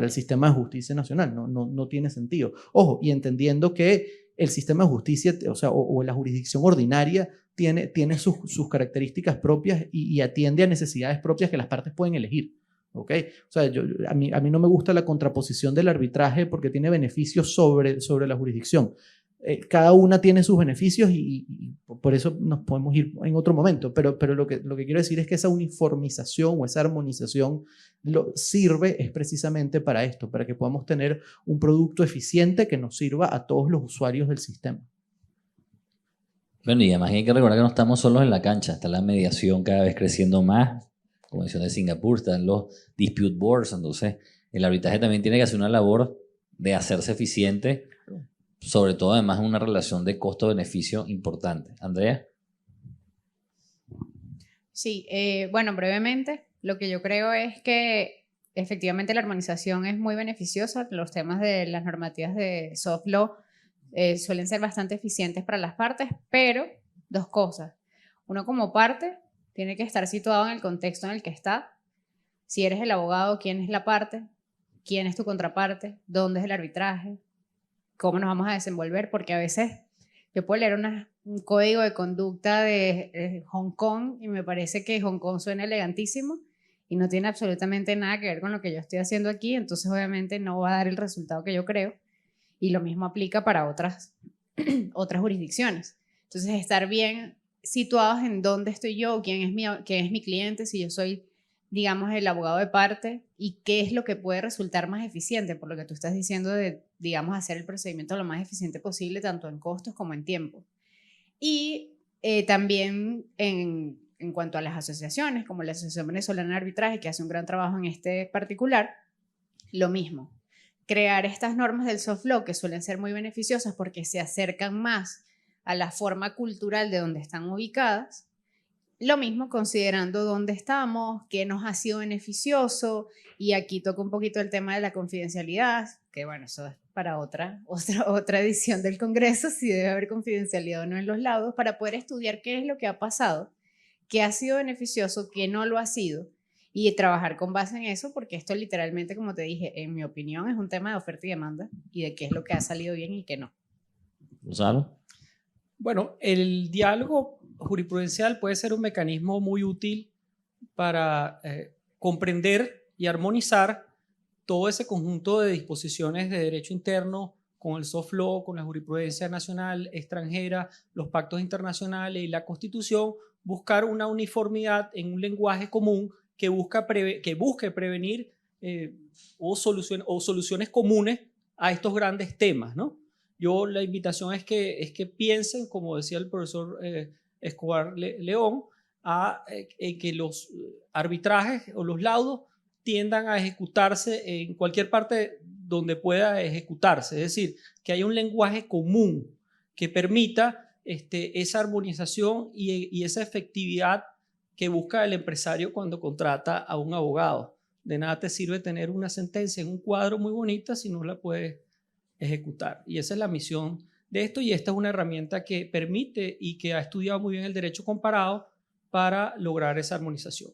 sistema de justicia nacional? No tiene sentido. Ojo, y entendiendo que el sistema de justicia, o la jurisdicción ordinaria, tiene sus características propias y atiende a necesidades propias que las partes pueden elegir. ¿ok? O sea, a mí no me gusta la contraposición del arbitraje porque tiene beneficios sobre la jurisdicción. Cada una tiene sus beneficios y por eso nos podemos ir en otro momento, pero lo que quiero decir es que esa uniformización o esa armonización sirve es precisamente para esto, para que podamos tener un producto eficiente que nos sirva a todos los usuarios del sistema. Bueno, y además hay que recordar que no estamos solos en la cancha, está la mediación cada vez creciendo más, como mencioné de Singapur, están los dispute boards, entonces el arbitraje también tiene que hacer una labor de hacerse eficiente, sobre todo además en una relación de costo-beneficio importante. Andrea. Sí, bueno, brevemente, lo que yo creo es que efectivamente la armonización es muy beneficiosa. Los temas de las normativas de soft law suelen ser bastante eficientes para las partes, pero dos cosas. Uno como parte tiene que estar situado en el contexto en el que está. Si eres el abogado, ¿quién es la parte? ¿Quién es tu contraparte? ¿Dónde es el arbitraje? ¿Cómo nos vamos a desenvolver? Porque a veces yo puedo leer un código de conducta de Hong Kong y me parece que Hong Kong suena elegantísimo y no tiene absolutamente nada que ver con lo que yo estoy haciendo aquí, entonces obviamente no va a dar el resultado que yo creo. Y lo mismo aplica para otras jurisdicciones. Entonces, estar bien situados en dónde estoy yo, quién es mi cliente, si yo soy, digamos, el abogado de parte y qué es lo que puede resultar más eficiente, por lo que tú estás diciendo de, digamos, hacer el procedimiento lo más eficiente posible, tanto en costos como en tiempo. Y también en cuanto a las asociaciones, como la Asociación Venezolana de Arbitraje, que hace un gran trabajo en este particular, lo mismo. Crear estas normas del soft law que suelen ser muy beneficiosas porque se acercan más a la forma cultural de donde están ubicadas. Lo mismo considerando dónde estamos, qué nos ha sido beneficioso, y aquí toca un poquito el tema de la confidencialidad, que bueno, eso es para otra edición del Congreso, si debe haber confidencialidad o no en los laudos, para poder estudiar qué es lo que ha pasado, qué ha sido beneficioso, qué no lo ha sido, y trabajar con base en eso, porque esto literalmente, como te dije, en mi opinión, es un tema de oferta y demanda, y de qué es lo que ha salido bien y qué no. Gonzalo. Bueno, el diálogo jurisprudencial puede ser un mecanismo muy útil para comprender y armonizar todo ese conjunto de disposiciones de derecho interno con el soft law, con la jurisprudencia nacional, extranjera, los pactos internacionales y la Constitución, buscar una uniformidad en un lenguaje común que busque prevenir o soluciones comunes a estos grandes temas, ¿no? La invitación es que piensen, como decía el profesor Escobar León, en que los arbitrajes o los laudos tiendan a ejecutarse en cualquier parte donde pueda ejecutarse, es decir, que haya un lenguaje común que permita esa armonización y esa efectividad que busca el empresario cuando contrata a un abogado. De nada te sirve tener una sentencia en un cuadro muy bonita si no la puedes ejecutar. Y esa es la misión de esto, y esta es una herramienta que permite y que ha estudiado muy bien el derecho comparado para lograr esa armonización.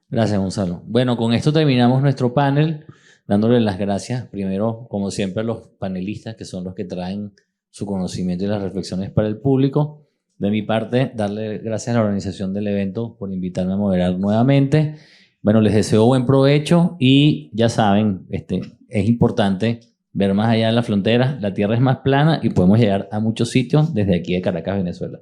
Gracias, Gonzalo. Bueno, con esto terminamos nuestro panel, dándole las gracias primero, como siempre, a los panelistas, que son los que traen su conocimiento y las reflexiones para el público. De mi parte, darle gracias a la organización del evento por invitarme a moderar nuevamente. Bueno, les deseo buen provecho y ya saben, es importante ver más allá de la frontera. La tierra es más plana y podemos llegar a muchos sitios desde aquí de Caracas, Venezuela.